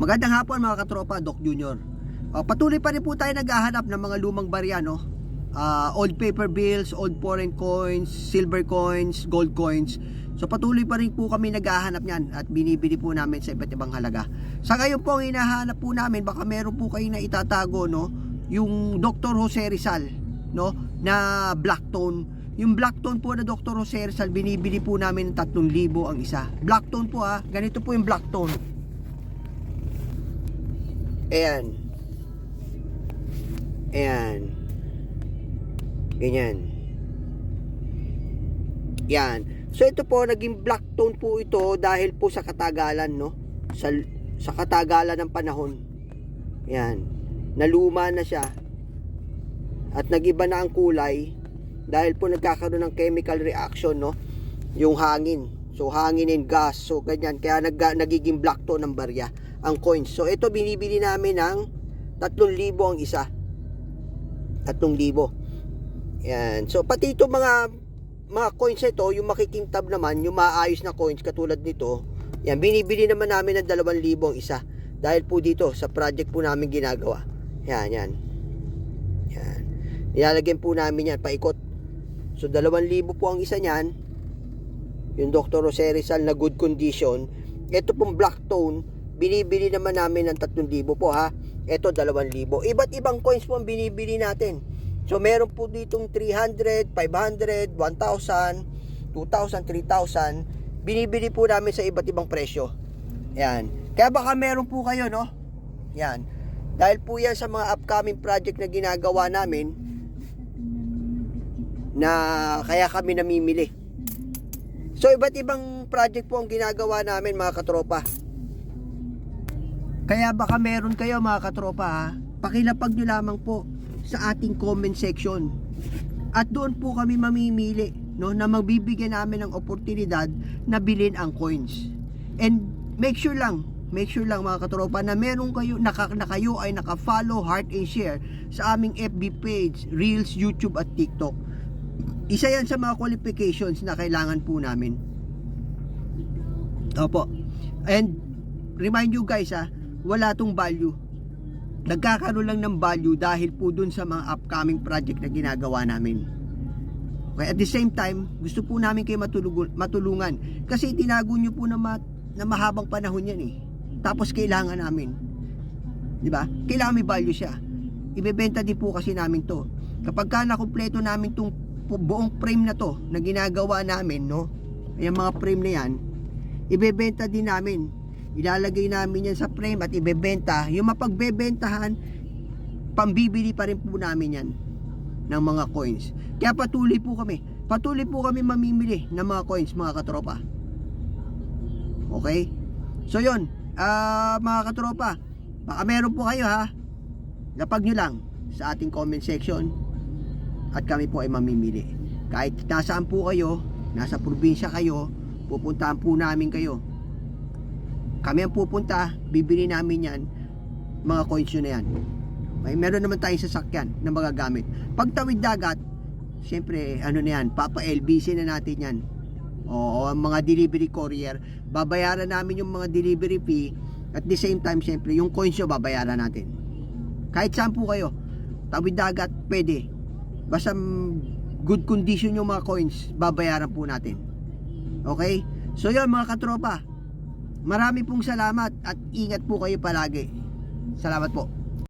Magandang hapon mga katropa, Doc Junior. Patuloy pa rin po tayo naghahanap ng mga lumang barya, no? Old paper bills, old foreign coins, silver coins, gold coins. So patuloy pa rin po kami naghahanap niyan at binibili po namin sa iba't ibang halaga. Sa ngayon po ang hinahanap po namin, baka meron po kayo na itatago, no? Yung Dr. Jose Rizal, no? Na black tone. Yung black tone po na Dr. Jose Rizal, binibili po namin ng 3,000 ang isa. Black tone po ganito po yung black tone. Ayan. Ayan. Ganyan. Yan. So ito po, naging black tone po ito dahil po sa katagalan, no? Sa katagalan ng panahon. Yan. Naluma na siya. At nagiba na ang kulay dahil po nagkakaroon ng chemical reaction, no? Yung hangin. So hangin and gas. So ganyan. Kaya nagiging black tone ng barya ang coins. So ito binibili namin ng 3,000 ang isa. 3,000. Yan. So pati ito mga coins ito, yung makikintab naman, yung maayos na coins katulad nito, yan binibili naman namin ng 2,000 ang isa. Dahil po dito sa project po namin ginagawa. Yan, yan. Yan. Nilalagyan po namin yan paikot. So 2,000 po ang isa niyan. Yung Dr. Jose Rizal na good condition. Ito pong black tone, binibili naman namin ng 3,000 po ha. Ito 2,000. Iba't ibang coins po ang binibili natin. So meron po ditong 300, 500, 1,000, 2,000, 3,000. Binibili po namin sa iba't ibang presyo. Yan. Kaya baka meron po kayo, no? Yan. Dahil po yan sa mga upcoming project na ginagawa namin na kaya kami namimili. So iba't ibang project po ang ginagawa namin mga katropa. Kaya baka meron kayo mga katropa pakilapag nyo lamang po sa ating comment section. At doon po kami mamimili, no, na magbibigyan namin ng oportunidad na bilhin ang coins. And make sure lang mga katropa na meron kayo, na kayo ay naka-follow, heart and share sa aming FB page, Reels, YouTube at TikTok. Isa yan sa mga qualifications na kailangan po namin. Opo. And remind you guys wala tong value. Nagkakaroon lang ng value dahil po dun sa mga upcoming project na ginagawa namin. Okay, at the same time, gusto po namin kayo matulungan kasi tinago nyo po na mahabang panahon yan Tapos kailangan namin. Di ba? Kailangan may value siya. Ibebenta din po kasi namin to. Kapag ka nakumpleto namin tong buong frame na to na ginagawa namin, no? Yung mga frame na yan, ibebenta din namin. Ilalagay namin yan sa frame at ibebenta. Yung mapagbebentahan, pambibili pa rin po namin yan ng mga coins. Kaya patuloy po kami mamimili ng mga coins mga katropa. Okay? So yun, mga katropa, baka meron po kayo lapag nyo lang sa ating comment section at kami po ay mamimili. Kahit nasaan po kayo, nasa probinsya kayo, pupuntahan po namin kayo. Kami ang pupunta, bibili namin yan, mga coins yun na yan. Meron naman tayong sasakyan na magagamit. Pag tawid dagat, syempre, na yan, Papa LBC na natin yan. O mga delivery courier, babayaran namin yung mga delivery fee. At the same time, syempre, yung coins nyo, babayaran natin. Kahit saan po kayo, tawid dagat, pwede. Basta good condition yung mga coins, babayaran po natin. Okay? So yun mga katropa, marami pong salamat at ingat po kayo palagi. Salamat po.